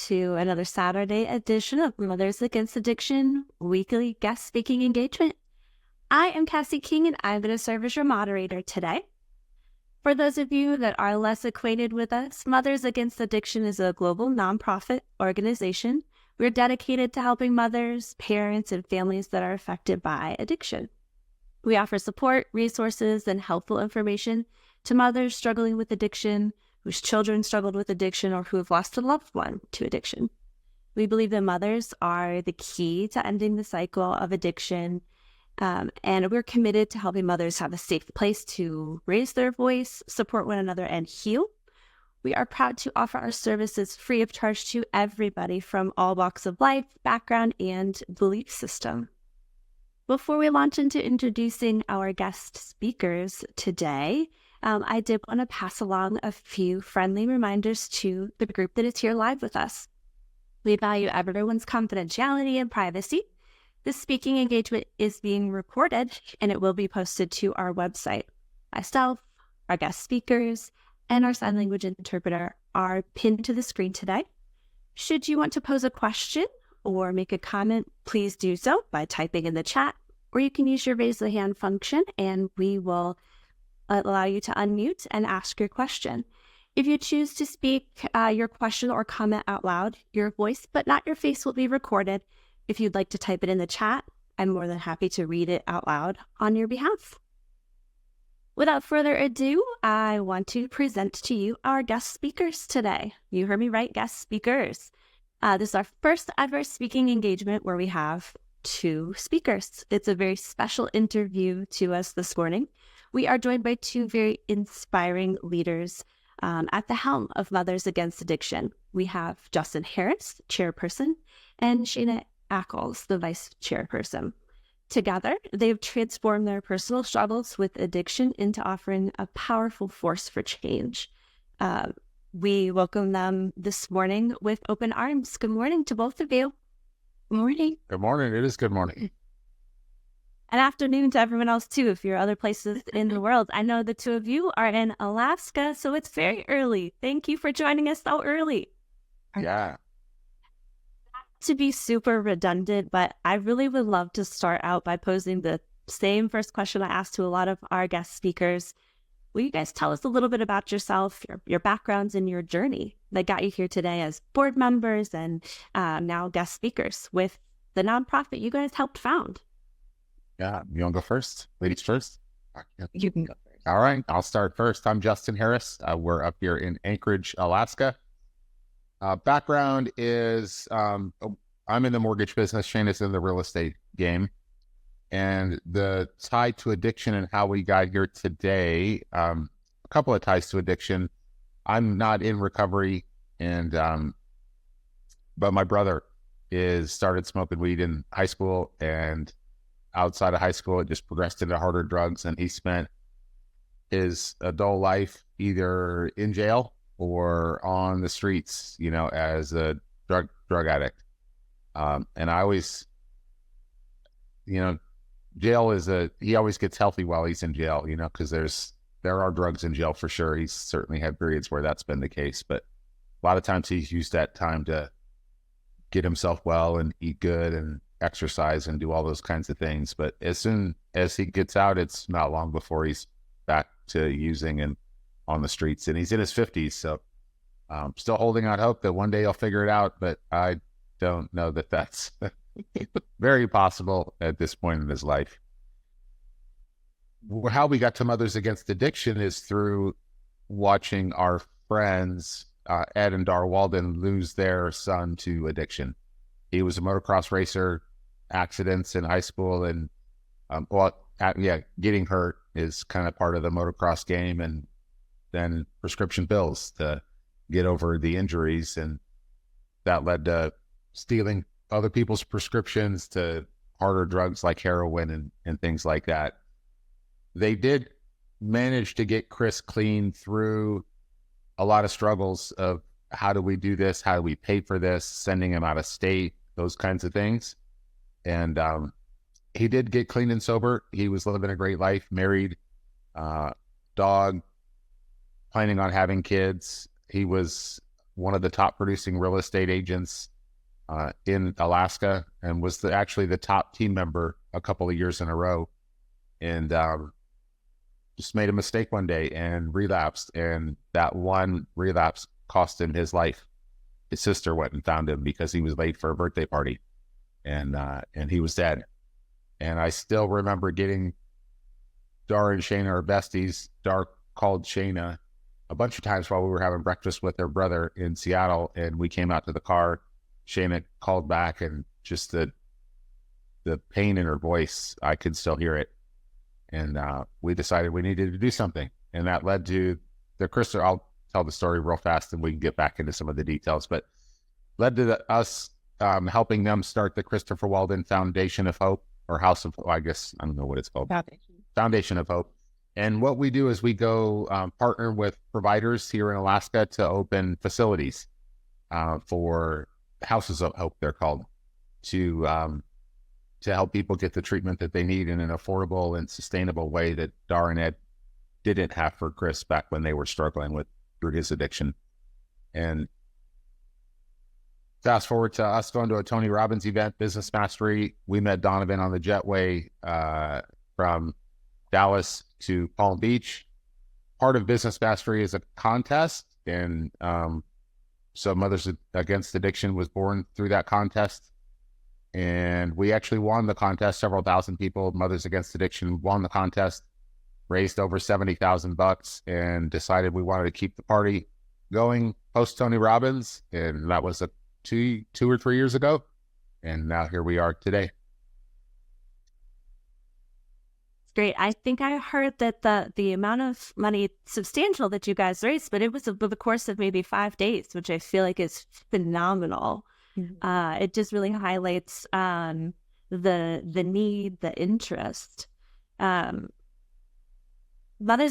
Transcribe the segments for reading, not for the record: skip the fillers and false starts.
to another Saturday edition of Mothers Against Addiction weekly guest speaking engagement. I am Cassie King, and I'm going to serve as your moderator today. For those of you that are less acquainted with us, Mothers Against Addiction is a global nonprofit organization. We're dedicated to helping mothers, parents, and families that are affected by addiction. We offer support, resources, and helpful information to mothers struggling with addiction, whose children struggled with addiction, or who have lost a loved one to addiction. We believe that mothers are the key to ending the cycle of addiction, and we're committed to helping mothers have a safe place to raise their voice, support one another, and heal. We are proud to offer our services free of charge to everybody from all walks of life, background, and belief system. Before we launch into introducing our guest speakers today, I did want to pass along a few friendly reminders to the group that is here live with us. We value everyone's confidentiality and privacy. This speaking engagement is being recorded, and it will be posted to our website. Myself, our guest speakers, and our sign language interpreter are pinned to the screen today. Should you want to pose a question or make a comment, please do so by typing in the chat, or you can use your raise the hand function and we will allow you to unmute and ask your question. If you choose to speak your question or comment out loud, your voice but not your face will be recorded. If you'd like to type it in the chat, I'm more than happy to read it out loud on your behalf. Without further ado, I want to present to you our guest speakers today. You heard me right, guest speakers. This is our first ever speaking engagement where we have two speakers. It's a very special interview to us this morning. We are joined by two very inspiring leaders at the helm of Mothers Against Addiction. We have Justin Harris, Chairperson, and Shana Ackles, the Vice Chairperson. Together, they've transformed their personal struggles with addiction into offering a powerful force for change. We welcome them this morning with open arms. Good morning to both of you. Good morning. Good morning. It is good morning. And afternoon to everyone else too, if you're other places in the world. I know the two of you are in Alaska, so it's very early. Thank you for joining us so early. Yeah. Not to be super redundant, but I really would love to start out by posing the same first question I asked to a lot of our guest speakers. Will you guys tell us a little bit about yourself, your backgrounds, and your journey that got you here today as board members and now guest speakers with the nonprofit you guys helped found? Yeah. You want to go first? Ladies first? You can go first. All right. I'll start first. I'm Justin Harris. We're up here in Anchorage, Alaska. Background is I'm in the mortgage business. Shana's in the real estate game. And the tie to addiction and how we got here today, a couple of ties to addiction. I'm not in recovery, and but my brother started smoking weed in high school, and outside of high school, it just progressed into harder drugs, and he spent his adult life either in jail or on the streets, as a drug addict. And I always, jail he always gets healthy while he's in jail, because there are drugs in jail for sure. He's certainly had periods where that's been the case, but a lot of times he's used that time to get himself well and eat good and exercise and do all those kinds of things. But as soon as he gets out, it's not long before he's back to using and on the streets, and he's in his 50s. So still holding out hope that one day he'll figure it out, but I don't know that that's very possible at this point in his life. How we got to Mothers Against Addiction is through watching our friends, Ed and Dar Walden, lose their son to addiction. He was a motocross racer, accidents in high school, and getting hurt is kind of part of the motocross game, and then prescription pills to get over the injuries, and that led to stealing other people's prescriptions to harder drugs like heroin and things like that. They did manage to get Chris clean through a lot of struggles of how do we do this? How do we pay for this? Sending him out of state, those kinds of things. And he did get clean and sober. He was living a great life, married, dog, planning on having kids. He was one of the top producing real estate agents in Alaska, and was actually the top team member a couple of years in a row. And just made a mistake one day and relapsed. And that one relapse cost him his life. His sister went and found him because he was late for a birthday party, and he was dead. And I still remember getting Dar and Shana, our besties. Dar called Shana a bunch of times while we were having breakfast with her brother in Seattle, and we came out to the car. Shana called back, and just the pain in her voice, I could still hear it. And we decided we needed to do something, and that led to the Christopher. I'll tell the story real fast, and we can get back into some of the details. But led to us helping them start the Christopher Walden Foundation of Hope, or House of, I guess, I don't know what it's called. Foundation of Hope. And what we do is we go partner with providers here in Alaska to open facilities for Houses of Hope, they're called, to help people get the treatment that they need in an affordable and sustainable way that Dar and Ed didn't have for Chris back when they were struggling through his addiction. And fast forward to us going to a Tony Robbins event, Business Mastery. We met Donovan on the jetway from Dallas to Palm Beach. Part of Business Mastery is a contest, and so Mothers Against Addiction was born through that contest. And we actually won the contest. Several thousand people, Mothers Against Addiction, won the contest, raised over $70,000, and decided we wanted to keep the party going post Tony Robbins. And that was two or 3 years ago. And now here we are today. Great. I think I heard that the amount of money substantial that you guys raised, but it was over the course of maybe 5 days, which I feel like is phenomenal. Mm-hmm. It just really highlights the need, the interest. Mothers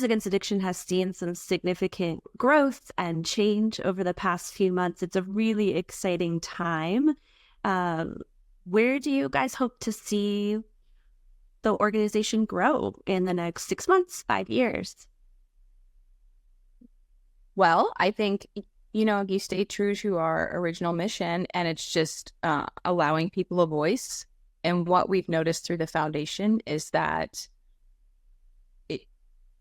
Against Addiction has seen some significant growth and change over the past few months. It's a really exciting time. Where do you guys hope to see the organization grow in the next 6 months, 5 years? Well, I think, you stay true to our original mission, and it's just allowing people a voice. And what we've noticed through the foundation is that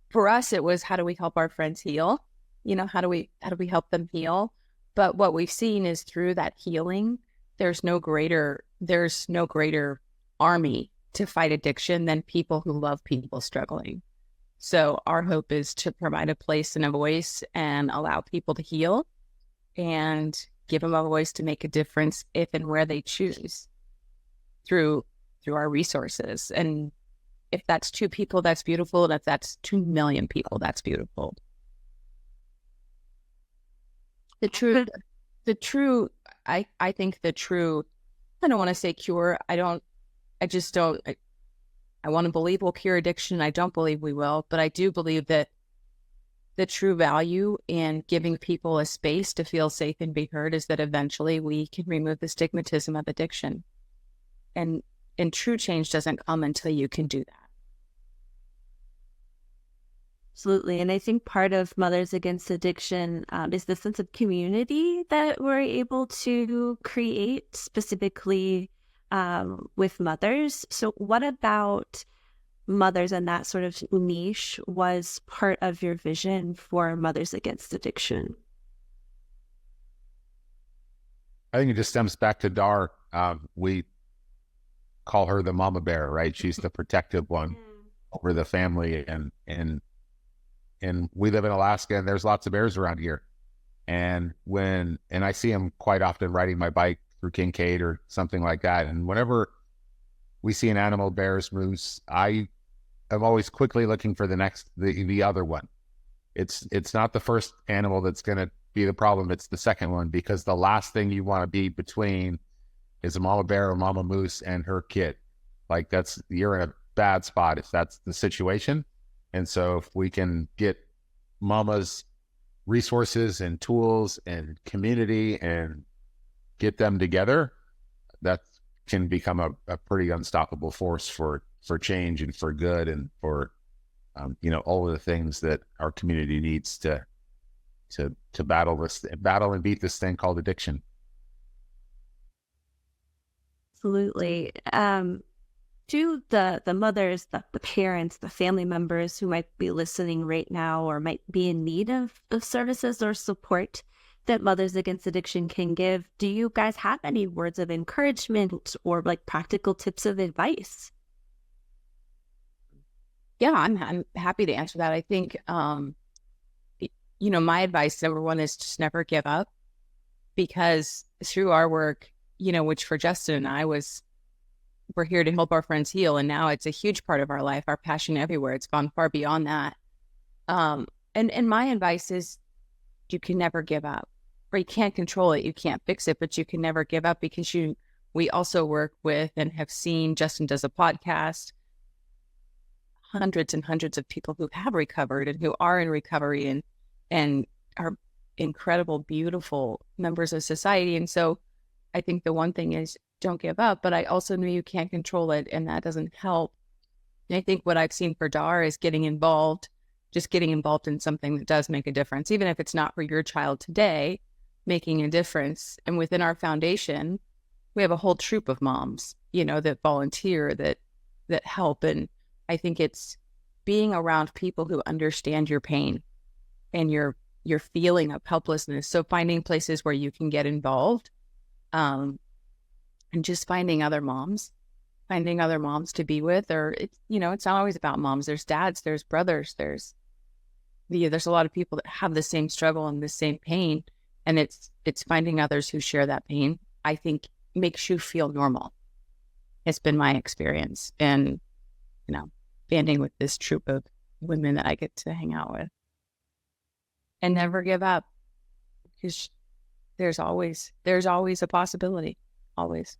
for us, it was, how do we help our friends heal? How do we help them heal? But what we've seen is through that healing, there's no greater army to fight addiction than people who love people struggling. So our hope is to provide a place and a voice and allow people to heal and give them a voice to make a difference if and where they choose through our resources. And if that's 2 people, that's beautiful. And if that's 2 million people, that's beautiful. I think the true, I don't want to say cure. I want to believe we'll cure addiction. I don't believe we will, but I do believe that the true value in giving people a space to feel safe and be heard is that eventually we can remove the stigmatism of addiction. And true change doesn't come until you can do that. Absolutely. And I think part of Mothers Against Addiction is the sense of community that we're able to create specifically with mothers. So what about mothers and that sort of niche was part of your vision for Mothers Against Addiction? I think it just stems back to Dar. We call her the mama bear, right? She's the protective one over the family. And we live in Alaska, and there's lots of bears around here. And I see them quite often riding my bike through Kincaid or something like that. And whenever we see an animal, bears, moose, I am always quickly looking for the other one. It's not the first animal that's going to be the problem. It's the second one, because the last thing you want to be between is a mama bear or mama moose and her kid. Like you're in a bad spot if that's the situation. And so if we can get mama's resources and tools and community and get them together, that can become a pretty unstoppable force for change and for good and for all of the things that our community needs to to battle and beat this thing called addiction. Absolutely. To the mothers, the parents, the family members who might be listening right now or might be in need of services or support that Mothers Against Addiction can give, do you guys have any words of encouragement or like practical tips of advice? Yeah, I'm happy to answer that. I think, my advice, number one, is just never give up, because through our work, which for Justin and I we're here to help our friends heal. And now it's a huge part of our life, our passion everywhere. It's gone far beyond that. And my advice is you can never give up, or you can't control it. You can't fix it, but you can never give up, because we also work with and have seen, Justin does a podcast, hundreds and hundreds of people who have recovered and who are in recovery and are incredible, beautiful members of society. And so I think the one thing is don't give up, but I also know you can't control it, and that doesn't help. And I think what I've seen for Dar is getting involved in something that does make a difference, even if it's not for your child today, making a difference. And within our foundation, we have a whole troop of moms, that volunteer, that help. And I think it's being around people who understand your pain and your feeling of helplessness. So finding places where you can get involved, and just finding other moms to be with. Or it's not always about moms. There's dads, there's brothers, there's a lot of people that have the same struggle and the same pain. And it's finding others who share that pain, I think, makes you feel normal. It's been my experience. And, banding with this troop of women that I get to hang out with. And never give up, because there's always a possibility. Always.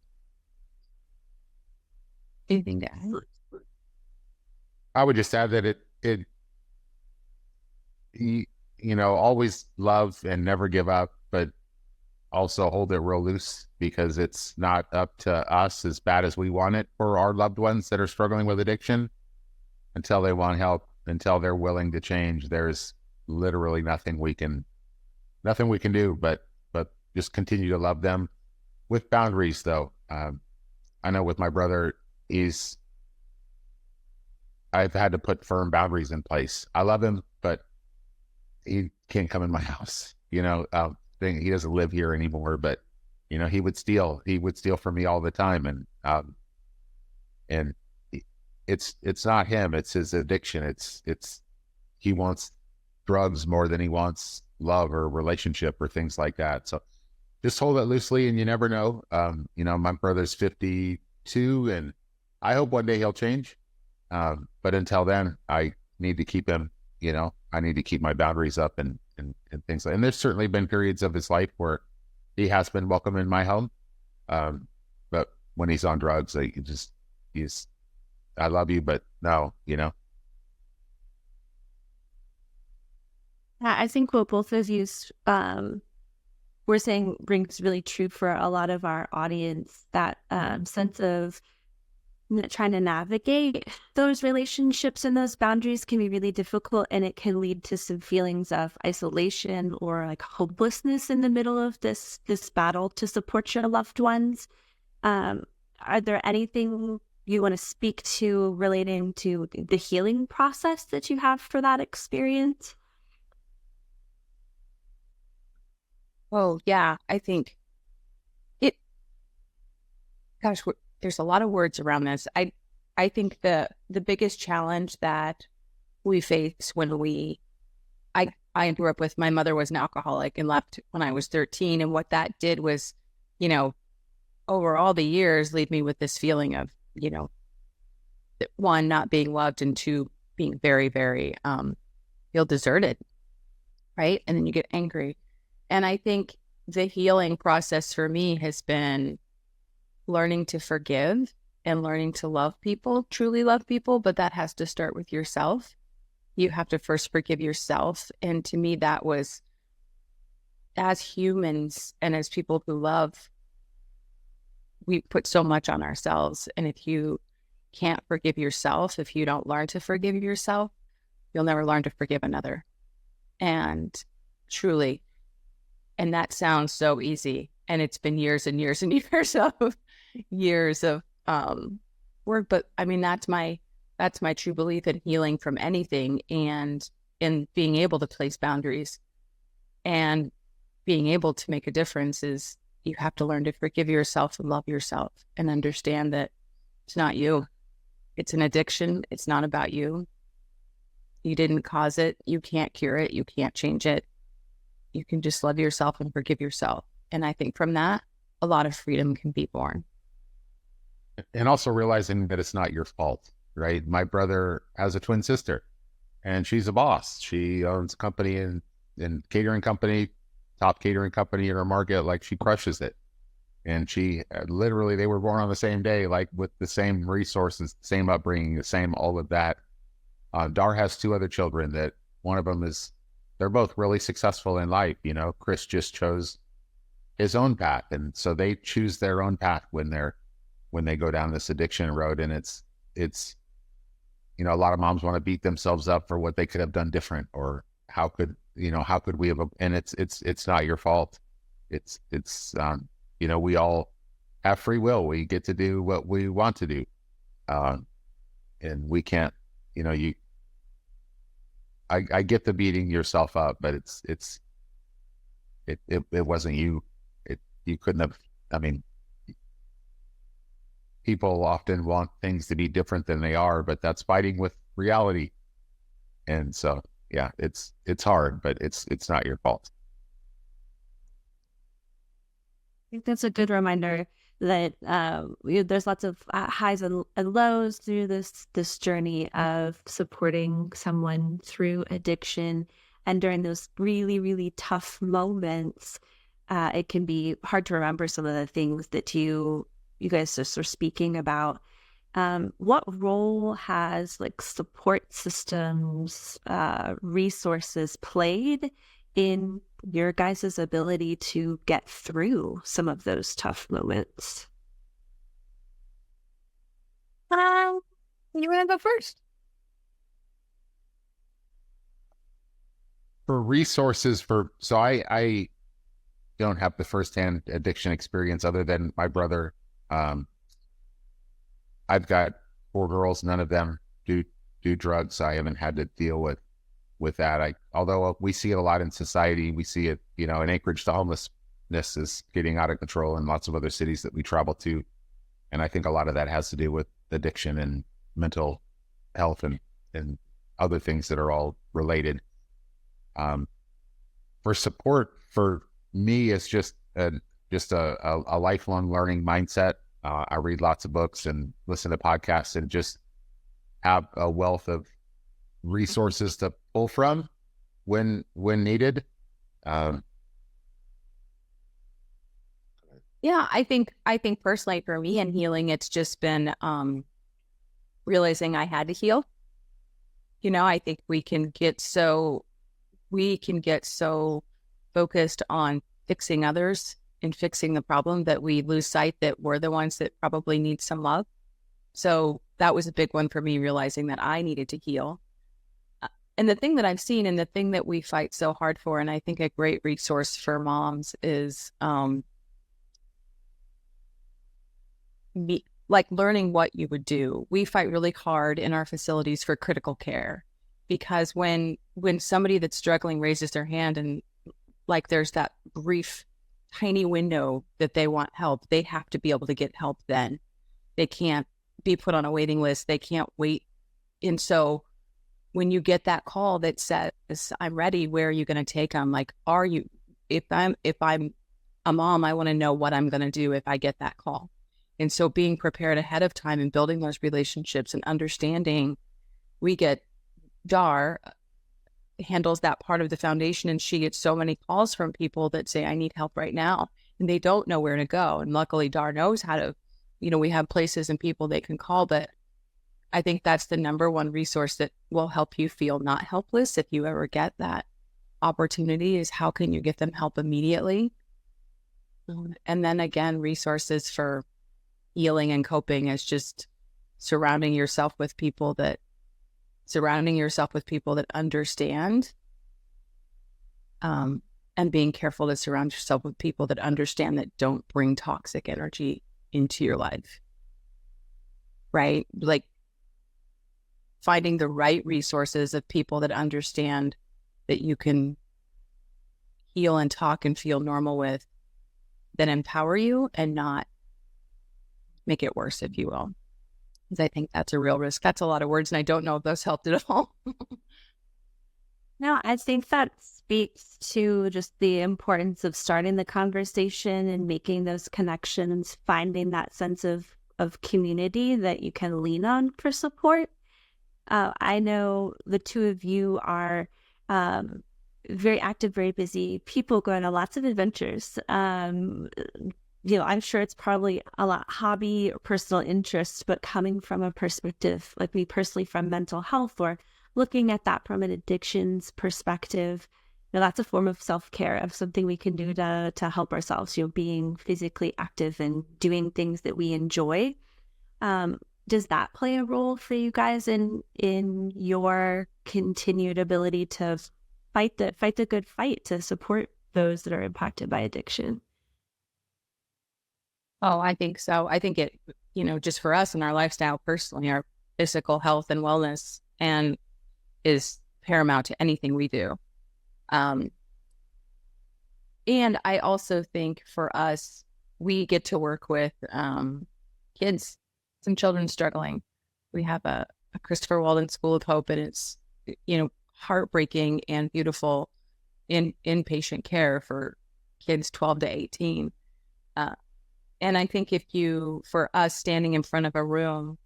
Anything to add? I would just add that always love and never give up, but also hold it real loose, because it's not up to us, as bad as we want it for our loved ones that are struggling with addiction. Until they want help, until they're willing to change, there's literally nothing we can do but just continue to love them with boundaries, though. I know with my brother, I've had to put firm boundaries in place. I love him, but he can't come in my house. He doesn't live here anymore, but he would steal from me all the time. And it's not him, it's his addiction. He wants drugs more than he wants love or relationship or things like that. So just hold it loosely, and you never know. My brother's 52, and I hope one day he'll change. But until then, I need to keep him, I need to keep my boundaries up and things like, and there's certainly been periods of his life where he has been welcome in my home. But when he's on drugs, I love you, but no. I think what both of you were saying rings really true for a lot of our audience, that sense of trying to navigate those relationships and those boundaries can be really difficult, and it can lead to some feelings of isolation or like hopelessness in the middle of this battle to support your loved ones. Are there anything you want to speak to relating to the healing process that you have for that experience? Oh, yeah. I think there's a lot of words around this. I think the biggest challenge that we face when I grew up with, my mother was an alcoholic and left when I was 13. And what that did was, over all the years, leave me with this feeling of, one, not being loved, and two, being very, very, feel deserted. Right. And then you get angry. And I think the healing process for me has been learning to forgive and learning to love people, truly love people. But that has to start with yourself. You have to first forgive yourself. And to me, that was, as humans and as people who love, we put so much on ourselves. And if you can't forgive yourself, if you don't learn to forgive yourself, you'll never learn to forgive another. And truly. And that sounds so easy. And it's been years and years and years of work. But I mean, that's my true belief in healing from anything, and in being able to place boundaries and being able to make a difference is you have to learn to forgive yourself and love yourself and understand that it's not you. It's an addiction. It's not about you. You didn't cause it. You can't cure it. You can't change it. You can just love yourself and forgive yourself. And I think from that, a lot of freedom can be born. And also realizing that it's not your fault, right? My brother has a twin sister, and she's a boss. She owns a company in catering company, top catering company in her market. Like, she crushes it. And she literally, they were born on the same day, like with the same resources, same upbringing, the same, all of that. Dar has 2 other children that one of them they're both really successful in life. You know, Chris just chose his own path. And so they choose their own path when they go down this addiction road. And it's, you know, a lot of moms want to beat themselves up for what they could have done different, or how could we have, and it's not your fault. It's you know, we all have free will. We get to do what we want to do. And we can't, you know, I get the beating yourself up, but it wasn't you. You couldn't have, I mean, people often want things to be different than they are, but that's fighting with reality. And so, yeah, it's hard, but it's not your fault. I think that's a good reminder that there's lots of highs and lows through this journey of supporting someone through addiction. And during those really, really tough moments, it can be hard to remember some of the things that you guys just were speaking about. What role has like support systems, resources played in your guys' ability to get through some of those tough moments? You want to go first? For resources, so I don't have the firsthand addiction experience other than my brother. I've got 4 girls, none of them do drugs. I haven't had to deal with that. Although we see it a lot in society, we see it, you know, in Anchorage, the homelessness is getting out of control in lots of other cities that we travel to. And I think a lot of that has to do with addiction and mental health and other things that are all related. For support, for me, it's just a lifelong learning mindset. I read lots of books and listen to podcasts and just have a wealth of resources to pull from when needed. Yeah, I think personally for me in healing, it's just been realizing I had to heal. You know, I think we can get so focused on fixing others and fixing the problem that we lose sight that we're the ones that probably need some love. So that was a big one for me, realizing that I needed to heal. And the thing that I've seen, and the thing that we fight so hard for, and I think a great resource for moms is like learning what you would do. We fight really hard in our facilities for critical care, because when somebody that's struggling raises their hand and like there's that brief tiny window that they want help, they have to be able to get help then. They can't be put on a waiting list. They can't wait. And so when you get that call that says, I'm ready, where are you going to take them? Like, if I'm a mom, I want to know what I'm going to do if I get that call. And so being prepared ahead of time and building those relationships and understanding, we get Dar handles that part of the foundation, and she gets so many calls from people that say, I need help right now, and they don't know where to go. And luckily Dar knows how to, you know, we have places and people they can call, but I think that's the number one resource that will help you feel not helpless if you ever get that opportunity, is how can you get them help immediately? And then again, resources for healing and coping is just surrounding yourself with people that understand and being careful to surround yourself with people that understand, that don't bring toxic energy into your life, right? Like finding the right resources of people that understand that you can heal and talk and feel normal with, that empower you and not make it worse, if you will. Because I think that's a real risk. That's a lot of words, and I don't know if those helped at all. No, I think that speaks to just the importance of starting the conversation and making those connections, finding that sense of community that you can lean on for support. I know the two of you are very active, very busy people, going on lots of adventures. I'm sure it's probably a lot hobby or personal interest, but coming from a perspective, like me personally, from mental health, or looking at that from an addictions perspective, that's a form of self-care, of something we can do to help ourselves, being physically active and doing things that we enjoy. Does that play a role for you guys in your continued ability to fight the good fight to support those that are impacted by addiction? Oh, I think so. I think it, just for us and our lifestyle personally, our physical health and wellness and is paramount to anything we do. And I also think for us, we get to work with kids, some children struggling. We have a Christopher Walden School of Hope, and it's, heartbreaking and beautiful inpatient care for kids 12 to 18. And I think for us standing in front of a room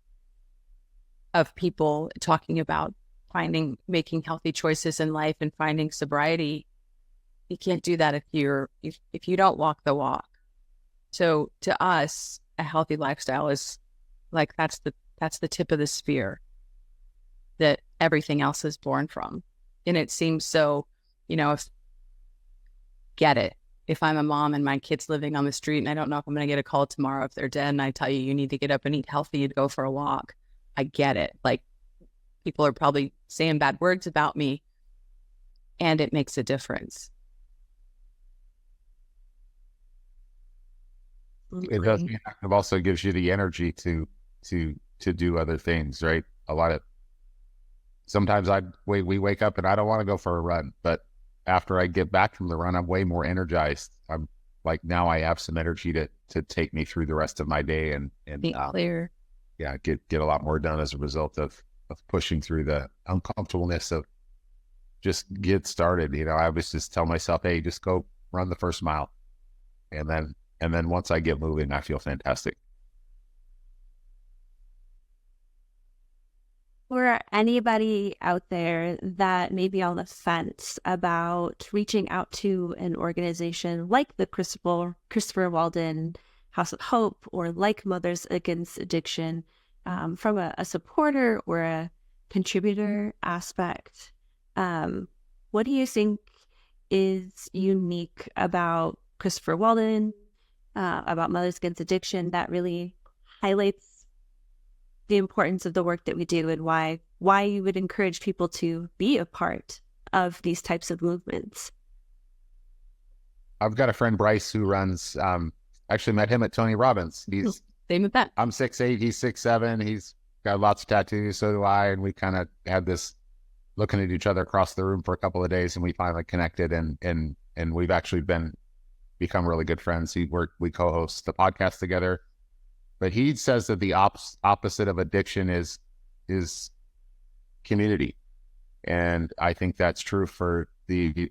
of people talking about making healthy choices in life and finding sobriety, you can't do that if you don't walk the walk. So to us, a healthy lifestyle is like, that's the tip of the spear that everything else is born from. And it seems so, get it. If I'm a mom and my kid's living on the street and I don't know if I'm going to get a call tomorrow if they're dead, and I tell you need to get up and eat healthy and go for a walk, I get it. Like, people are probably saying bad words about me, and it makes a difference. It does. Being active also gives you the energy to do other things, right? Sometimes we wake up and I don't want to go for a run, but after I get back from the run, I'm way more energized. I'm like, now I have some energy to take me through the rest of my day and be clear. Yeah, get a lot more done as a result of pushing through the uncomfortableness of just get started. I always just tell myself, hey, just go run the first mile. And then once I get moving, I feel fantastic. For anybody out there that may be on the fence about reaching out to an organization like the Christopher Walden House of Hope, or like Mothers Against Addiction, from a supporter or a contributor aspect, what do you think is unique about Christopher Walden, about Mothers Against Addiction, that really highlights the importance of the work that we do, and why you would encourage people to be a part of these types of movements? I've got a friend, Bryce, who runs, actually met him at Tony Robbins. Same with that. I'm 6'8", he's 6'7", he's got lots of tattoos, so do I, and we kind of had this looking at each other across the room for a couple of days, and we finally connected, and we've actually become really good friends. We co-host the podcast together. But he says that the opposite of addiction is community. And I think that's true for the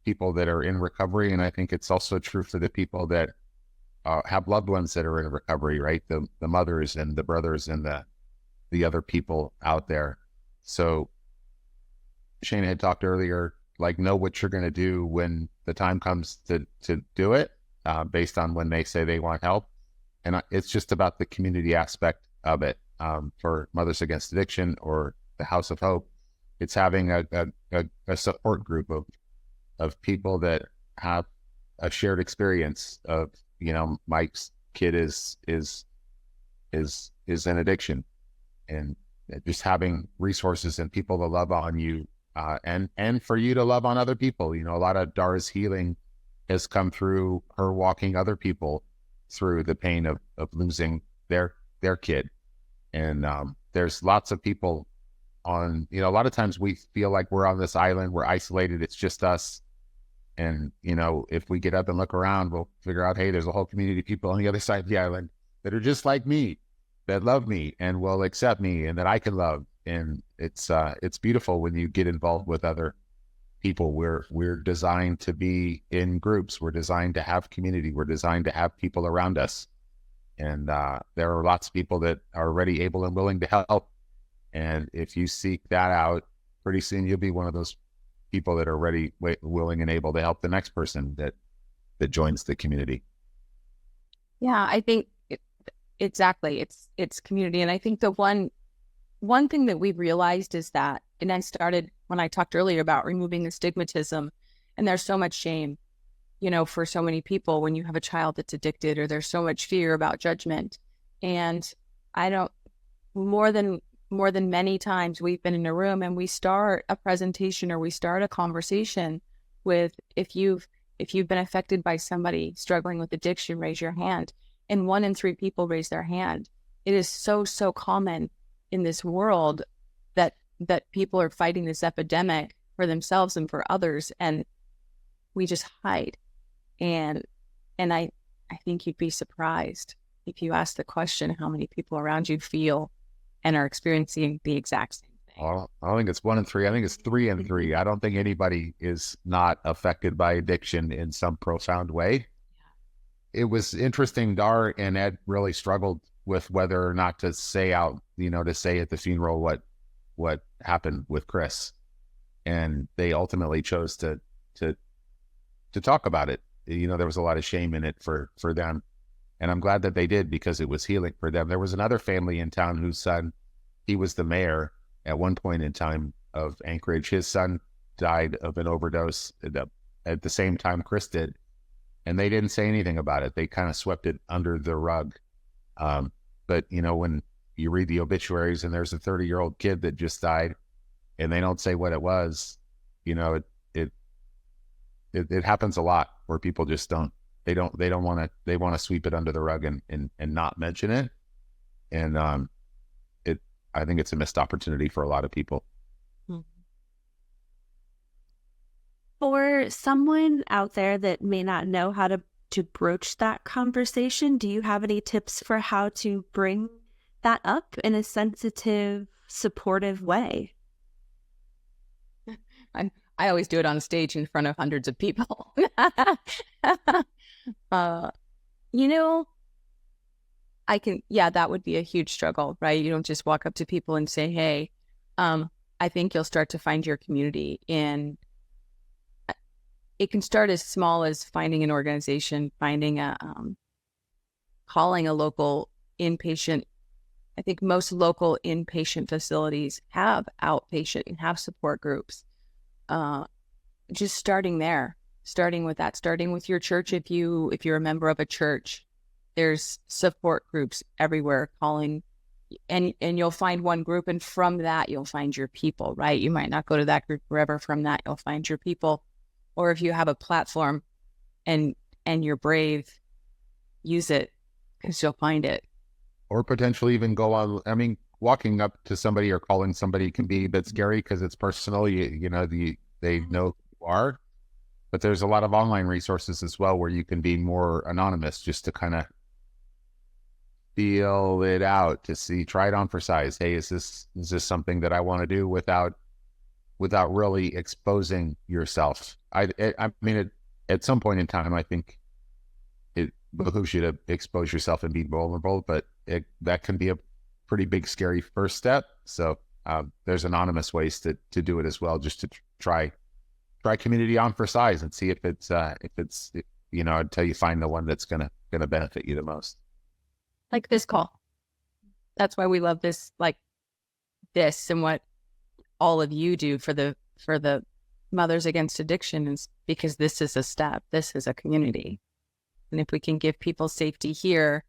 people that are in recovery. And I think it's also true for the people that have loved ones that are in recovery, right? The mothers and the brothers and the other people out there. So Shana had talked earlier, like, know what you're going to do when the time comes to do it, based on when they say they want help. And it's just about the community aspect of it. For Mothers Against Addiction or the House of Hope, it's having a support group of people that have a shared experience of, Mike's kid is in addiction, and just having resources and people to love on you and for you to love on other people. You know, a lot of Dara's healing has come through her walking other people through the pain of losing their kid. And there's lots of people on, you know, a lot of times we feel like we're on this island, we're isolated, it's just us. And, you know, if we get up and look around, we'll figure out, hey, there's a whole community of people on the other side of the island that are just like me, that love me and will accept me and that I can love. And it's beautiful when you get involved with other people. We're designed to be in groups. We're designed to have community. We're designed to have people around us. And there are lots of people that are already able and willing to help. And if you seek that out, pretty soon you'll be one of those people that are ready, willing, and able to help the next person that joins the community. Yeah, I think exactly. It's community. And I think the one thing that we've realized is that, and I started when I talked earlier about removing the stigmatism, and there's so much shame, you know, for so many people when you have a child that's addicted, or there's so much fear about judgment. And I don't, more than many times we've been in a room and we start a presentation or we start a conversation with, if you've been affected by somebody struggling with addiction, raise your hand. And 1 in 3 people raise their hand. It is so common in this world that people are fighting this epidemic for themselves and for others, and we just hide. And I think you'd be surprised if you ask the question how many people around you feel and are experiencing the exact same thing. Well, I don't think it's 1 in 3. I think it's 3 in 3. I don't think anybody is not affected by addiction in some profound way. It was interesting. Dar and Ed really struggled with whether or not to say out, you know, to say at the funeral what happened with Chris, and they ultimately chose to talk about it. You know, there was a lot of shame in it for them, and I'm glad that they did, because it was healing for them. There was another family in town whose son, he was the mayor at one point in time of Anchorage. His son died of an overdose at the same time Chris did. And they didn't say anything about it. They kind of swept it under the rug. But, you know, when you read the obituaries and there's a 30-year-old kid that just died and they don't say what it was, you know, it happens a lot where people just they want to sweep it under the rug and not mention it. And I think it's a missed opportunity for a lot of people. For someone out there that may not know how to broach that conversation, do you have any tips for how to bring that up in a sensitive, supportive way? I always do it on stage in front of hundreds of people. You know, that would be a huge struggle, right? You don't just walk up to people and say, hey, I think you'll start to find your community in. It can start as small as finding an organization, finding calling a local inpatient. I think most local inpatient facilities have outpatient and have support groups. Just starting there, starting with that, starting with your church. If you're a member of a church, there's support groups everywhere calling, and you'll find one group, and from that you'll find your people, right? You might not go to that group forever. From that you'll find your people. Or if you have a platform and you're brave, use it, because you'll find it. Or potentially even go on. I mean, walking up to somebody or calling somebody can be a bit scary because it's personal. You know, they know who you are. But there's a lot of online resources as well where you can be more anonymous, just to kind of feel it out, to see, try it on for size. Hey, is this something that I want to do without really exposing yourself? I mean, at some point in time, I think it behooves you to expose yourself and be vulnerable, but that can be a pretty big, scary first step. So there's anonymous ways to do it as well, just to try community on for size and see if it's you know, until you find the one that's gonna benefit you the most. Like this call. That's why we love this, like this, and what all of you do for the Mothers Against Addiction, is because this is a step. This is a community. And if we can give people safety here,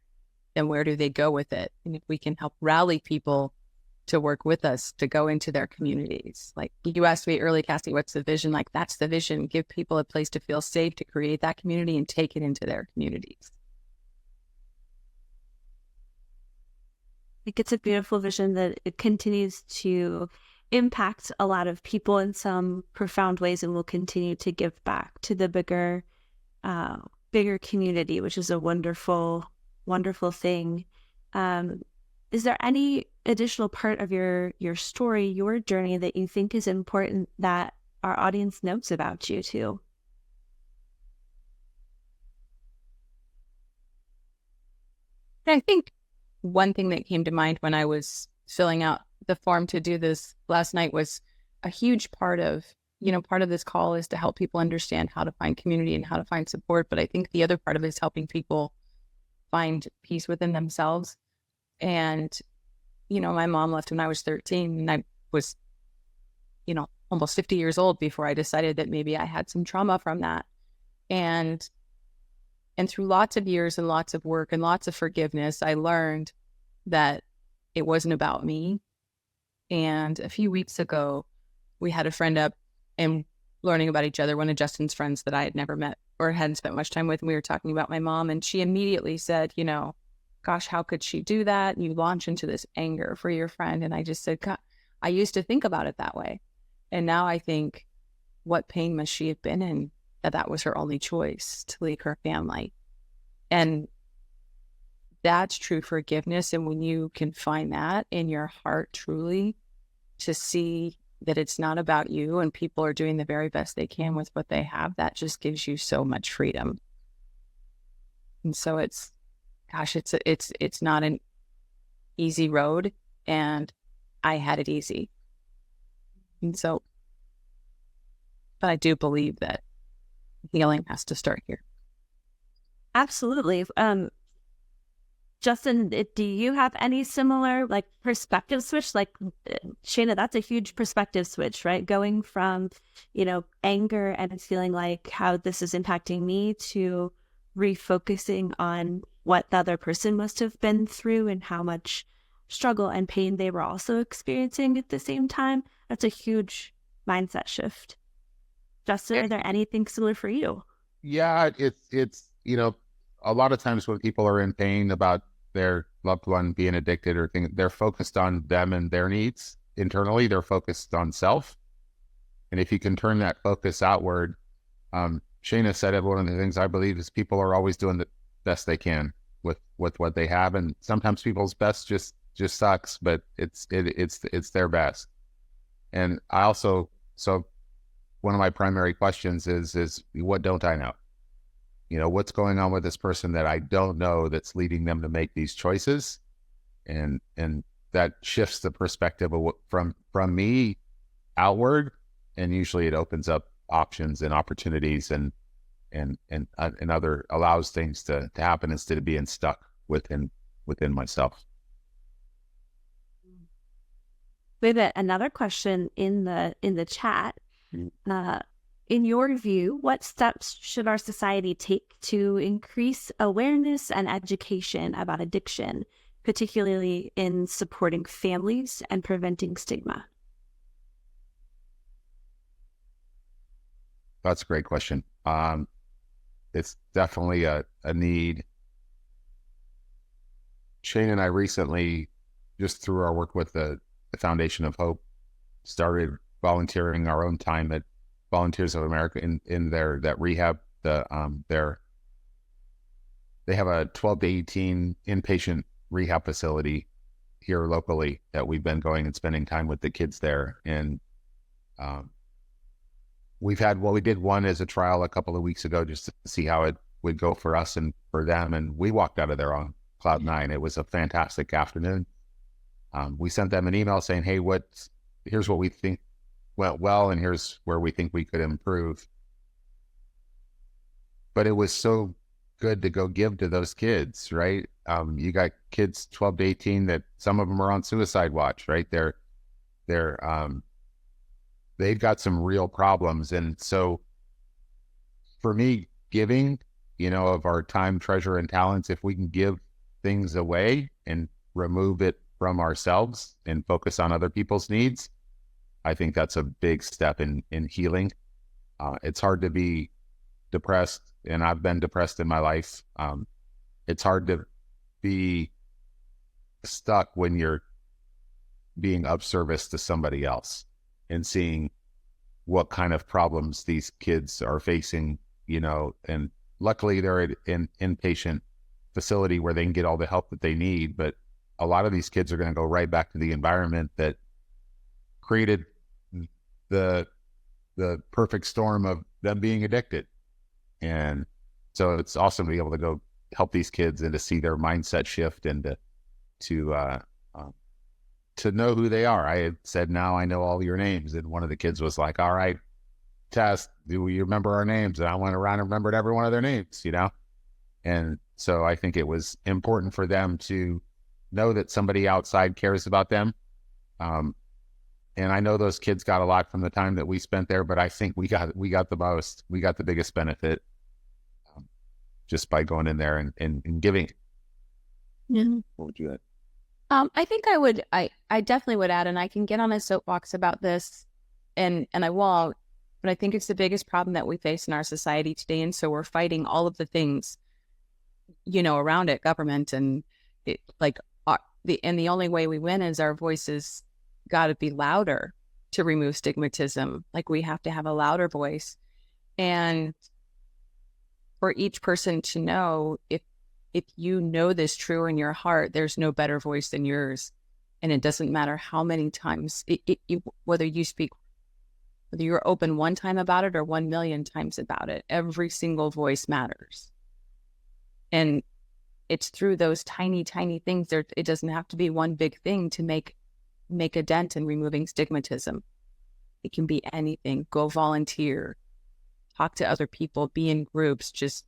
then where do they go with it? And if we can help rally people to work with us to go into their communities. Like you asked me early, Cassie, what's the vision? Like that's the vision. Give people a place to feel safe, to create that community and take it into their communities. I think it's a beautiful vision that it continues to impact a lot of people in some profound ways and will continue to give back to the bigger community, which is a wonderful, wonderful thing. Is there any additional part of your story, your journey that you think is important that our audience knows about you too? I think one thing that came to mind when I was filling out the form to do this last night was a huge part of this call is to help people understand how to find community and how to find support. But I think the other part of it is helping people find peace within themselves. And, my mom left when I was 13 and I was, almost 50 years old before I decided that maybe I had some trauma from that. And through lots of years and lots of work and lots of forgiveness, I learned that it wasn't about me. And a few weeks ago, we had a friend up and learning about each other, one of Justin's friends that I had never met or hadn't spent much time with. And we were talking about my mom, and she immediately said, gosh, how could she do that? You launch into this anger for your friend. And I just said, God, I used to think about it that way. And now I think, what pain must she have been in that was her only choice to leave her family? And that's true forgiveness. And when you can find that in your heart truly, to see that it's not about you and people are doing the very best they can with what they have, that just gives you so much freedom. And so it's not an easy road, and I had it easy. And so, but I do believe that healing has to start here. Absolutely. Justin, do you have any similar perspective switch? Shana, that's a huge perspective switch, right? Going from, anger and feeling like how this is impacting me to refocusing on what the other person must have been through and how much struggle and pain they were also experiencing at the same time. That's a huge mindset shift. Justin, are there anything similar for you? Yeah, it's a lot of times when people are in pain about their loved one being addicted or things, they're focused on them and their needs internally. They're focused on self. And if you can turn that focus outward, Shana said it, one of the things I believe is people are always doing the best they can with what they have. And sometimes people's best just sucks, but it's their best. And I also, so one of my primary questions is what don't I know? What's going on with this person that I don't know that's leading them to make these choices? And that shifts the perspective of from me outward. And usually it opens up options and opportunities and other allows things to happen instead of being stuck within myself. We have another question in the chat. In your view, what steps should our society take to increase awareness and education about addiction, particularly in supporting families and preventing stigma? That's a great question. It's definitely a need. Shane and I recently, just through our work with the Foundation of Hope, started volunteering our own time at Volunteers of America in their rehab. They have a 12 to 18 inpatient rehab facility here locally that we've been going and spending time with the kids there. And we did one as a trial a couple of weeks ago just to see how it would go for us and for them. And we walked out of there on cloud nine. It was a fantastic afternoon. We sent them an email saying, hey, here's what we think went well, and here's where we think we could improve. But it was so good to go give to those kids, right? You got kids 12 to 18 that some of them are on suicide watch, right? They've got some real problems. And so for me, giving, of our time, treasure, and talents, if we can give things away and remove it from ourselves and focus on other people's needs, I think that's a big step in healing. It's hard to be depressed, and I've been depressed in my life. It's hard to be stuck when you're being of service to somebody else and seeing what kind of problems these kids are facing, and luckily they're at an inpatient facility where they can get all the help that they need. But a lot of these kids are going to go right back to the environment that created the perfect storm of them being addicted. And so it's awesome to be able to go help these kids and to see their mindset shift and to know who they are. I had said, now I know all your names. And one of the kids was like, all right, Tess, do you remember our names? And I went around and remembered every one of their names, And so I think it was important for them to know that somebody outside cares about them. And I know those kids got a lot from the time that we spent there, but I think we got the most, we got the biggest benefit just by going in there and giving. Yeah. What would you add? I think I definitely would add, and I can get on a soapbox about this and I won't, but I think it's the biggest problem that we face in our society today. And so we're fighting all of the things, around it, government, and the only way we win is our voices got to be louder to remove stigmatism. Like, we have to have a louder voice, and for each person to know, if you know this true in your heart, there's no better voice than yours. And it doesn't matter how many times, whether you're open one time about it or 1 million times about it, every single voice matters. And it's through those tiny, tiny things. It doesn't have to be one big thing to make a dent in removing stigmatism. It can be anything. Go volunteer, talk to other people, be in groups, just,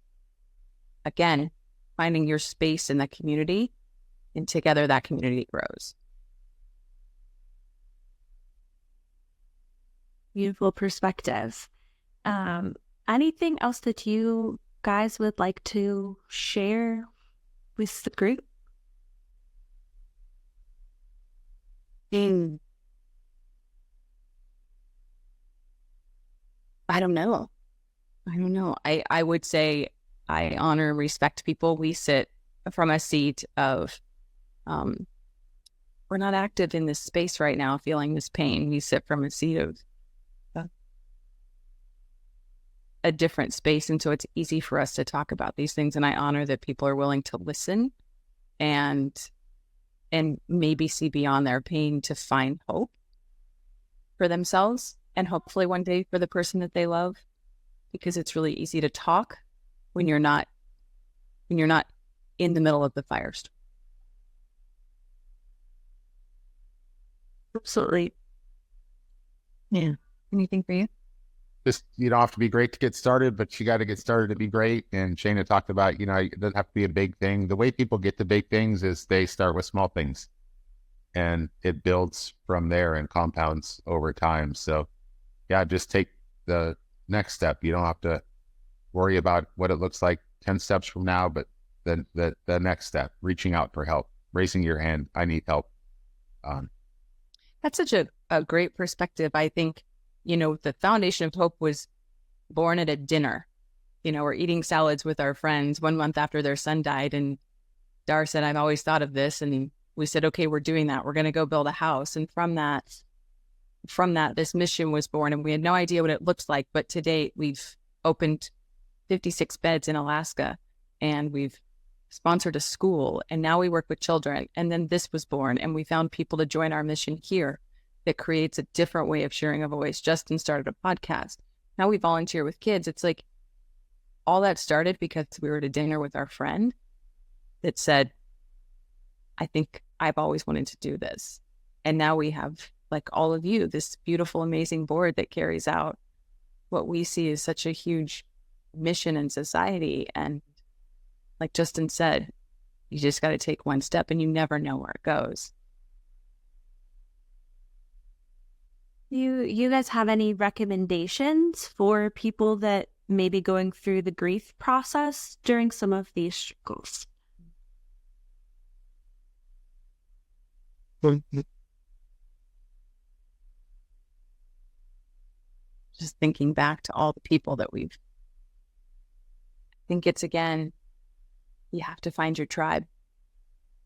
again, finding your space in the community, and together that community grows. Beautiful perspective. Anything else that you guys would like to share with the group? I don't know. I would say I honor and respect people. We sit from a seat of, we're not active in this space right now, feeling this pain. We sit from a seat of a different space. And so it's easy for us to talk about these things. And I honor that people are willing to listen and maybe see beyond their pain to find hope for themselves, and hopefully one day for the person that they love, because it's really easy to talk when you're not in the middle of the firestorm. Absolutely. Yeah. Anything for you? Just, you don't have to be great to get started, but you got to get started to be great. And Shana talked about, it doesn't have to be a big thing. The way people get to big things is they start with small things, and it builds from there and compounds over time. So yeah, just take the next step. You don't have to worry about what it looks like 10 steps from now, but the next step, reaching out for help, raising your hand, I need help. That's such a great perspective. I think, the foundation of hope was born at a dinner. We're eating salads with our friends 1 month after their son died. And Dar said, I've always thought of this. And we said, okay, we're doing that. We're going to go build a house. And from that, this mission was born, and we had no idea what it looks like. But to date, we've opened 56 beds in Alaska, and we've sponsored a school, and now we work with children. And then this was born, and we found people to join our mission here that creates a different way of sharing a voice. Justin started a podcast. Now we volunteer with kids. It's like all that started because we were at a dinner with our friend that said, I think I've always wanted to do this. And now we have, like all of you, this beautiful, amazing board that carries out what we see as such a huge mission in society. And like Justin said, you just got to take one step, and you never know where it goes. You guys have any recommendations for people that may be going through the grief process during some of these struggles? Just thinking back to all the people that I think it's, again, you have to find your tribe.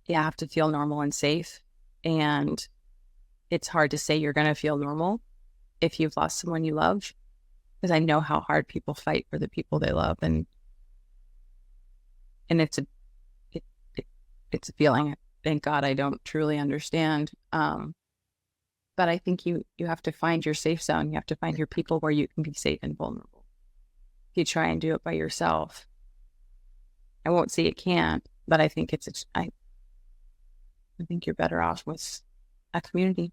You have to feel normal and safe. And it's hard to say you're going to feel normal if you've lost someone you love, because I know how hard people fight for the people they love. And it's a feeling, thank God, I don't truly understand. But I think you have to find your safe zone. You have to find your people where you can be safe and vulnerable. If you try and do it by yourself, I won't say it can't, but I think I think you're better off with a community.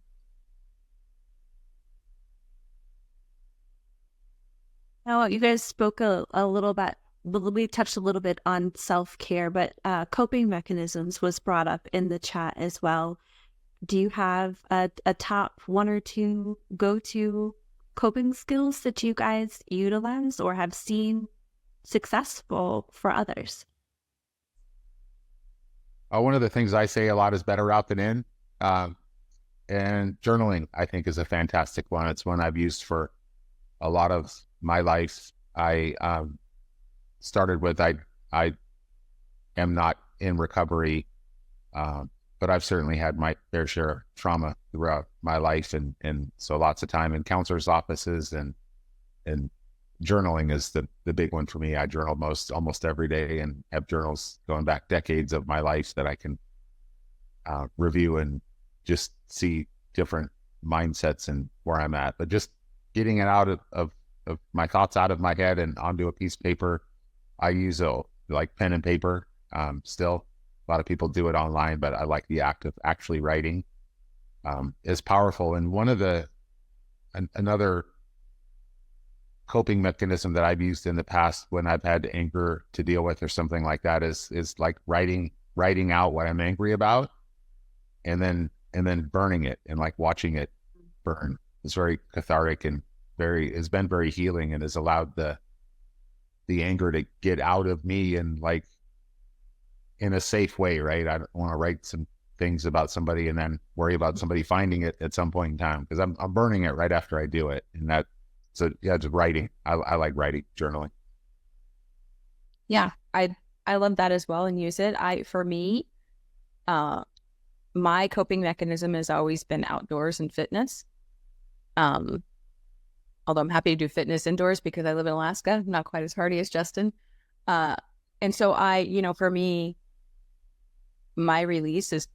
Now, you guys spoke a little bit, we touched a little bit on self-care, but coping mechanisms was brought up in the chat as well. Do you have a top one or two go-to coping skills that you guys utilize or have seen successful for others? One of the things I say a lot is better out than in. And journaling, I think, is a fantastic one. It's one I've used for a lot of my life. I started with, I am not in recovery, but I've certainly had my fair share of trauma throughout my life. And so lots of time in counselors' offices, and journaling is the big one for me. I journal almost every day, and have journals going back decades of my life that I can review and just see different mindsets and where I'm at. But just getting it out of my thoughts out of my head and onto a piece of paper. I use like pen and paper still. A lot of people do it online, but I like the act of actually writing is powerful. And another coping mechanism that I've used in the past when I've had anger to deal with or something like that is like writing out what I'm angry about, and then burning it and like watching it burn. It's very cathartic and has been very healing, and has allowed the anger to get out of me, and like in a safe way, right? I don't want to write some things about somebody and then worry about somebody finding it at some point in time, because I'm burning it right after I do it. And it's writing. I like writing, journaling. Yeah, I love that as well, and use it. For me, my coping mechanism has always been outdoors and fitness. Although I'm happy to do fitness indoors because I live in Alaska. I'm not quite as hardy as Justin. And so for me, my release is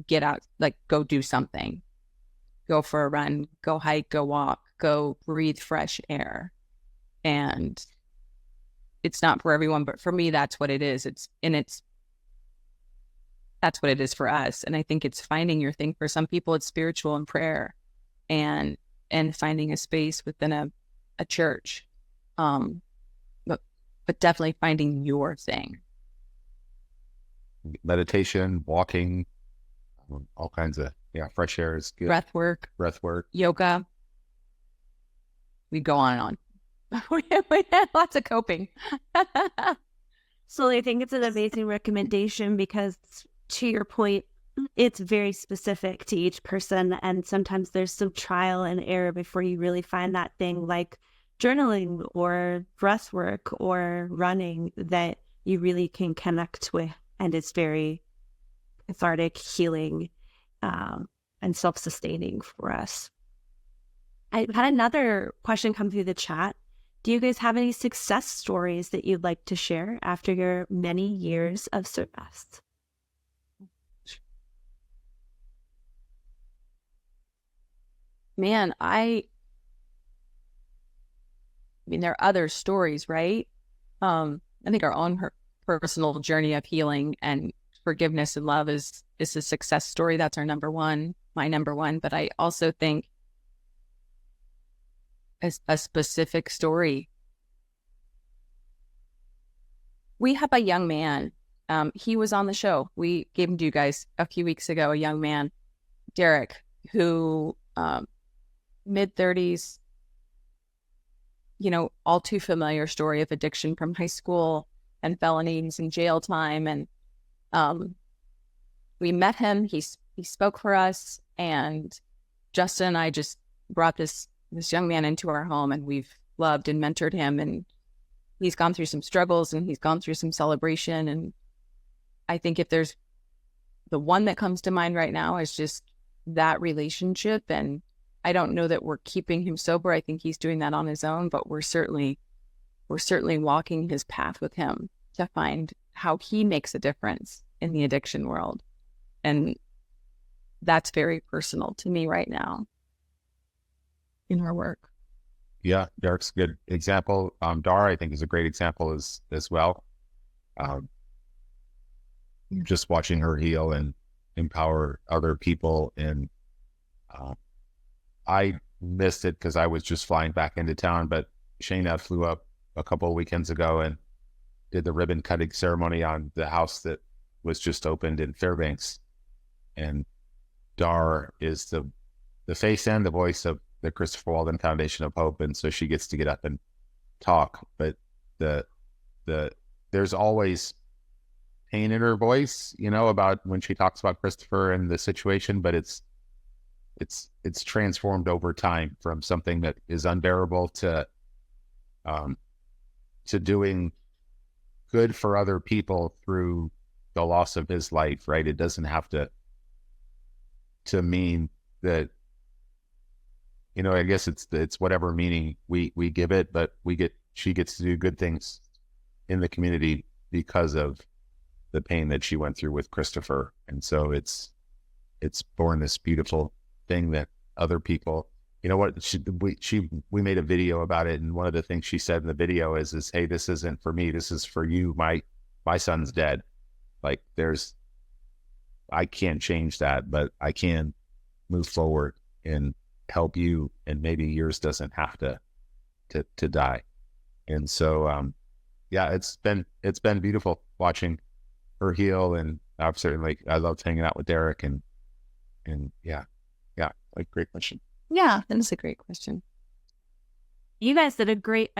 get out, like go do something, go for a run, go hike, go walk, go breathe fresh air. And it's not for everyone, but for me, that's what it is. That's what it is for us. And I think it's finding your thing. For some people, it's spiritual and prayer, and finding a space within a church. But definitely finding your thing. Meditation, walking, all kinds of, fresh air is good. Breath work, yoga. We go on and on. we had lots of coping. So I think it's an amazing recommendation because, to your point, it's very specific to each person. And sometimes there's some trial and error before you really find that thing, like journaling or breath work or running, that you really can connect with. And it's very cathartic, healing, and self-sustaining for us. I had another question come through the chat. Do you guys have any success stories that you'd like to share after your many years of service? Man, I mean, there are other stories, right? I think our own personal journey of healing and forgiveness and love is a success story. That's our number one, my number one. But I also think as a specific story, we have a young man. He was on the show. We gave him to you guys a few weeks ago, a young man, Derek, who mid-30s, all too familiar story of addiction from high school and felonies and jail time. And we met him. He's he spoke for us, and Justin and I just brought this young man into our home, and we've loved and mentored him, and he's gone through some struggles and he's gone through some celebration. And I think if there's the one that comes to mind right now is just that relationship. And I don't know that we're keeping him sober. I think he's doing that on his own, but we're certainly walking his path with him to find how he makes a difference in the addiction world. And that's very personal to me right now in our work. Yeah, Derek's a good example. Dara, I think, is a great example as well. Just watching her heal and empower other people. And I missed it because I was just flying back into town, but Shana flew up a couple of weekends ago and did the ribbon cutting ceremony on the house that was just opened in Fairbanks. And Dar is the face and the voice of the Christopher Walden Foundation of Hope. And so she gets to get up and talk, but there's always pain in her voice, about when she talks about Christopher and the situation, but it's transformed over time from something that is unbearable to doing good for other people through the loss of his life, right? It doesn't have to mean that, I guess it's whatever meaning we give it, but she gets to do good things in the community because of the pain that she went through with Christopher. And so it's born this beautiful thing that other people, we made a video about it. And one of the things she said in the video is, hey, this isn't for me. This is for you. My son's dead. Like I can't change that, but I can move forward and help you. And maybe yours doesn't have to die. And so, it's been beautiful watching her heal. And I loved hanging out with Derek and great question. Yeah, that is a great question. You guys did a great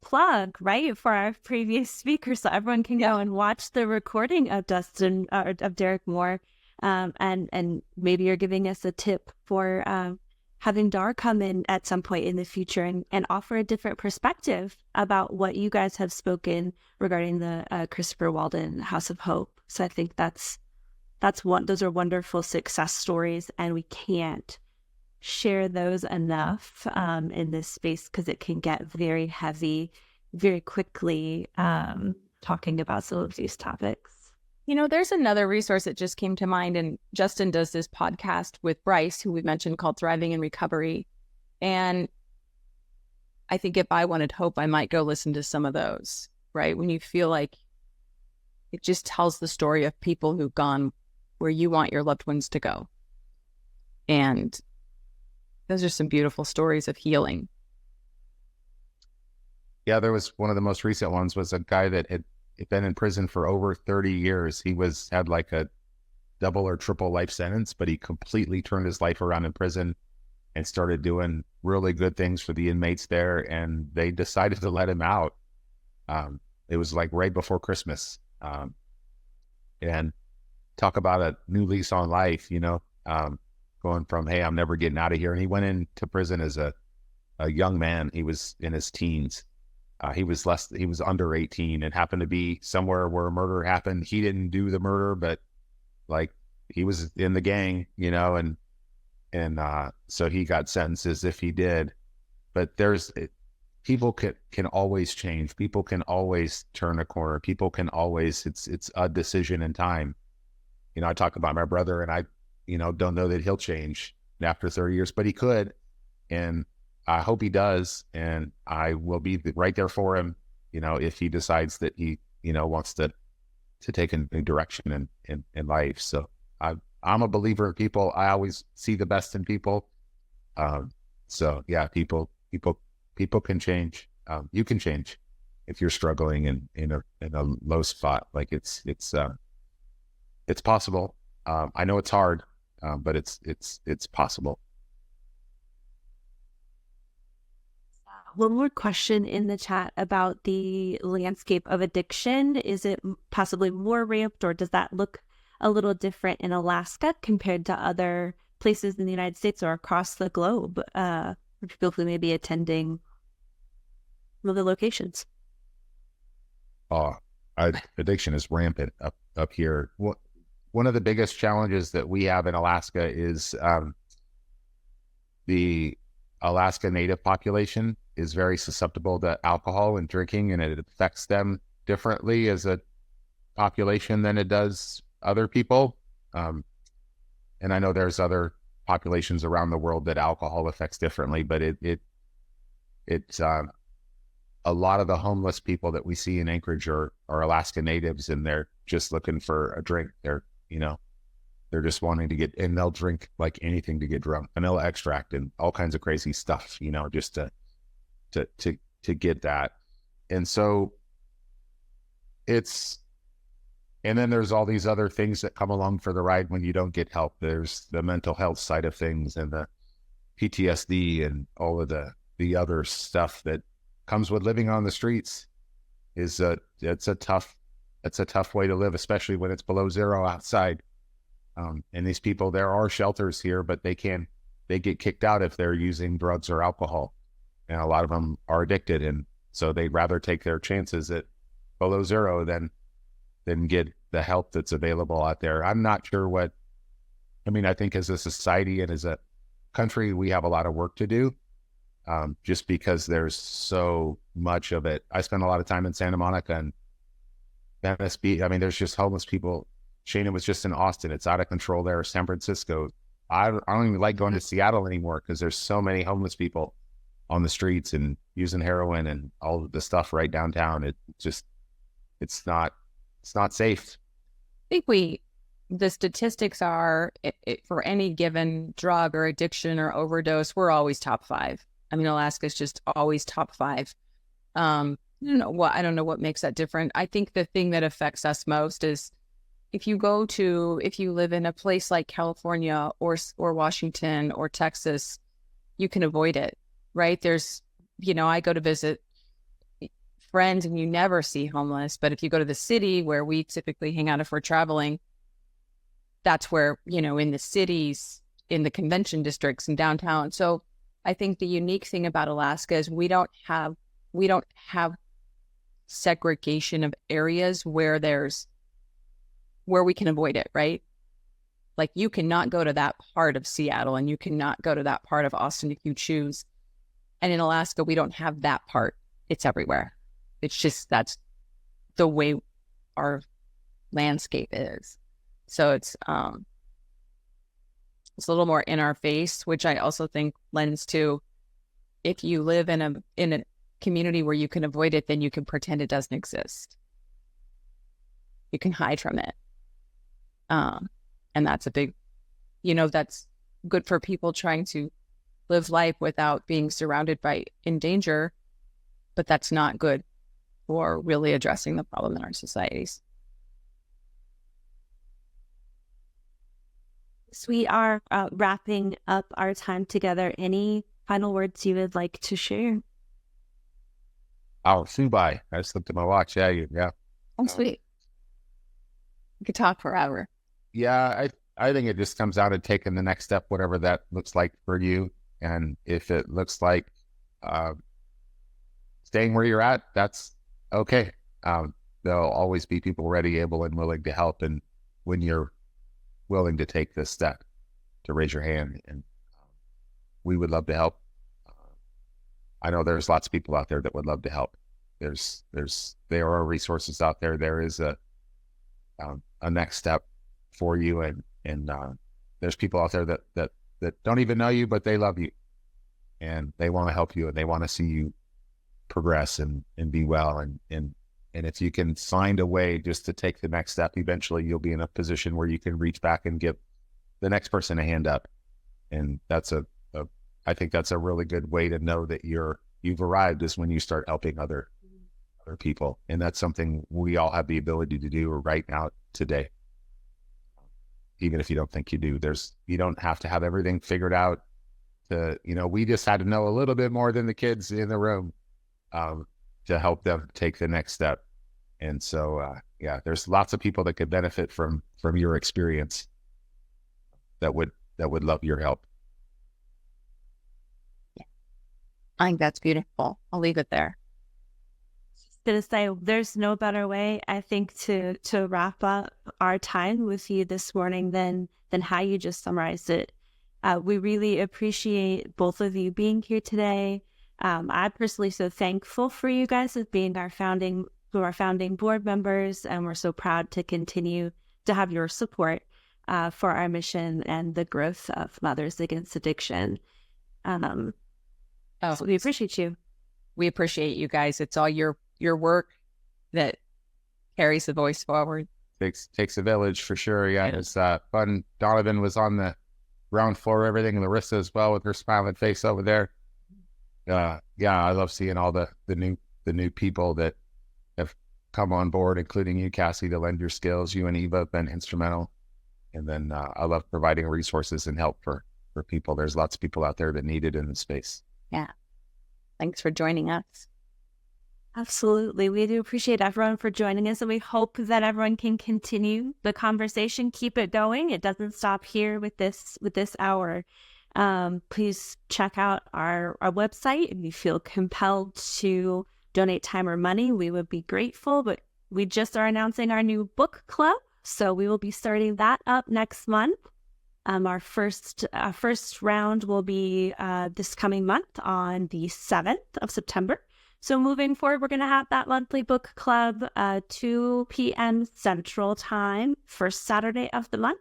plug, right, for our previous speaker, so everyone can go and watch the recording of of Derek Moore, and maybe you're giving us a tip for having Dar come in at some point in the future and offer a different perspective about what you guys have spoken regarding the Christopher Walden House of Hope. So I think those are wonderful success stories, and we can't share those enough in this space because it can get very heavy very quickly talking about some of these topics. There's another resource that just came to mind, and Justin does this podcast with Bryce, who we mentioned, called Thriving in Recovery. And I think if I wanted hope, I might go listen to some of those, right? When you feel like it just tells the story of people who've gone where you want your loved ones to go. And those are some beautiful stories of healing. Yeah, there was one of the most recent ones was a guy that had been in prison for over 30 years. He had like a double or triple life sentence, but he completely turned his life around in prison and started doing really good things for the inmates there. And they decided to let him out. It was like right before Christmas. And talk about a new lease on life, going from, hey, I'm never getting out of here. And he went into prison as a young man. He was in his teens. He was under 18 and happened to be somewhere where a murder happened. He didn't do the murder, but like he was in the gang, and so he got sentenced as if he did. But people can always change. People can always turn a corner. People can always, it's a decision in time. I talk about my brother, and I, don't know that he'll change after 30 years, but he could. And I hope he does. And I will be right there for him, if he decides that he, wants to take a new direction in life. So I'm a believer in people. I always see the best in people. So yeah, people can change. You can change if you're struggling in a low spot. Like it's possible. I know it's hard, but it's possible. One more question in the chat about the landscape of addiction. Is it possibly more ramped, or does that look a little different in Alaska compared to other places in the United States or across the globe for people who may be attending one of the locations? Addiction is rampant up here. One of the biggest challenges that we have in Alaska is the Alaska Native population is very susceptible to alcohol and drinking, and it affects them differently as a population than it does other people. And I know there's other populations around the world that alcohol affects differently, but it's a lot of the homeless people that we see in Anchorage are Alaska Natives, and they're just looking for a drink. They're just wanting to get, and they'll drink like anything to get drunk, vanilla extract and all kinds of crazy stuff, just to get that. And so and then there's all these other things that come along for the ride when you don't get help. There's the mental health side of things and the PTSD and all of the other stuff that comes with living on the streets. It's a tough way to live, especially when it's below zero outside. And these people, there are shelters here, but they get kicked out if they're using drugs or alcohol. And a lot of them are addicted. And so they'd rather take their chances at below zero than get the help that's available out there. I'm not sure I think as a society and as a country, we have a lot of work to do. Just because there's so much of it. I spent a lot of time in Santa Monica and Venice Beach. There's just homeless people. Shana was just in Austin. It's out of control there. San Francisco. I don't even like going to Seattle anymore because there's so many homeless people on the streets and using heroin and all of the stuff right downtown. It's not safe. I think the statistics are for any given drug or addiction or overdose, we're always top 5. Alaska's just always top 5. I don't know what makes that different. I think the thing that affects us most is if you live in a place like California or Washington or Texas, you can avoid it, right? I go to visit friends and you never see homeless, but if you go to the city where we typically hang out if we're traveling, that's where, in the cities, in the convention districts and downtown. So I think the unique thing about Alaska is we don't have segregation of areas where we can avoid it, right? Like you cannot go to that part of Seattle and you cannot go to that part of Austin if you choose. And in Alaska, we don't have that part. It's everywhere. It's just, that's the way our landscape is. So it's a little more in our face, which I also think lends to, if you live in a community where you can avoid it, then you can pretend it doesn't exist. You can hide from it. And that's a big, that's good for people trying to live life without being surrounded in danger, but that's not good for really addressing the problem in our societies. So we are wrapping up our time together. Any final words you would like to share? Oh, Subai. I just looked at my watch. Yeah. Oh, sweet. We could talk forever. Yeah, I think it just comes down to taking the next step, whatever that looks like for you. And if it looks like staying where you're at, that's okay. There'll always be people ready, able, and willing to help. And when you're willing to take this step, to raise your hand, and we would love to help. I know there's lots of people out there that would love to help. There are resources out there. There is a next step for you, and there's people out there that don't even know you, but they love you, and they want to help you, and they want to see you progress and be well, and if you can find a way just to take the next step, eventually you'll be in a position where you can reach back and give the next person a hand up. And that's I think that's a really good way to know that you've arrived, is when you start helping other people. And that's something we all have the ability to do right now today. Even if you don't think you do, you don't have to have everything figured out. We just had to know a little bit more than the kids in the room to help them take the next step. And so, yeah, there's lots of people that could benefit from your experience that would love your help. I think that's beautiful. I'll leave it there. Gonna say there's no better way, I think, to wrap up our time with you this morning than how you just summarized it. We really appreciate both of you being here today. I'm personally so thankful for you guys as being our founding board members, and we're so proud to continue to have your support for our mission and the growth of Mothers Against Addiction. So we appreciate you. We appreciate you guys. It's all your work that carries the voice forward. Takes a village for sure. Yeah, it's fun. Donovan was on the ground floor, everything, and Larissa as well with her smiling face over there. Yeah, I love seeing all the new people that have come on board, including you, Cassie, to lend your skills. You and Eva have been instrumental. And then I love providing resources and help for people. There's lots of people out there that need it in the space. Yeah. Thanks for joining us. Absolutely. We do appreciate everyone for joining us, and we hope that everyone can continue the conversation, keep it going. It doesn't stop here with this hour. Please check out our website. If you feel compelled to donate time or money, we would be grateful. But we just are announcing our new book club, so we will be starting that up next month. Our first round will be this coming month on the 7th of September. So moving forward, we're going to have that monthly book club, 2 p.m. Central Time, first Saturday of the month.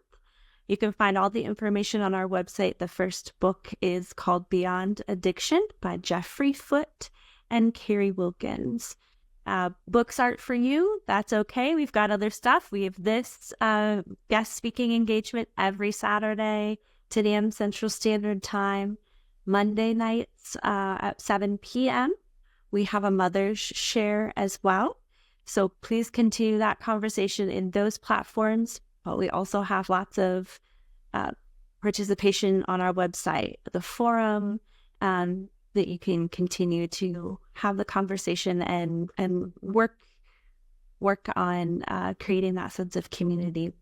You can find all the information on our website. The first book is called Beyond Addiction by Jeffrey Foote and Carrie Wilkins. Books aren't for you. That's okay. We've got other stuff. We have this guest speaking engagement every Saturday, 10 a.m. Central Standard Time. Monday nights at 7 p.m. We have a Mother's Share as well. So please continue that conversation in those platforms. But we also have lots of participation on our website, the forum, that you can continue to have the conversation and work on creating that sense of community.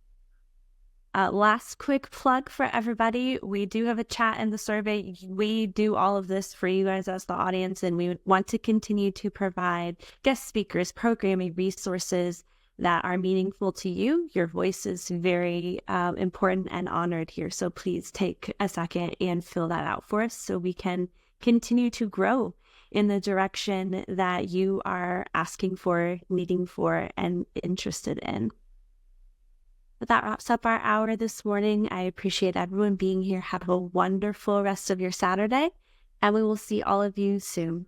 Last quick plug for everybody. We do have a chat in the survey. We do all of this for you guys as the audience, and we want to continue to provide guest speakers, programming, resources that are meaningful to you. Your voice is very important and honored here. So please take a second and fill that out for us so we can continue to grow in the direction that you are asking for, needing for, and interested in. But that wraps up our hour this morning. I appreciate everyone being here. Have a wonderful rest of your Saturday, and we will see all of you soon.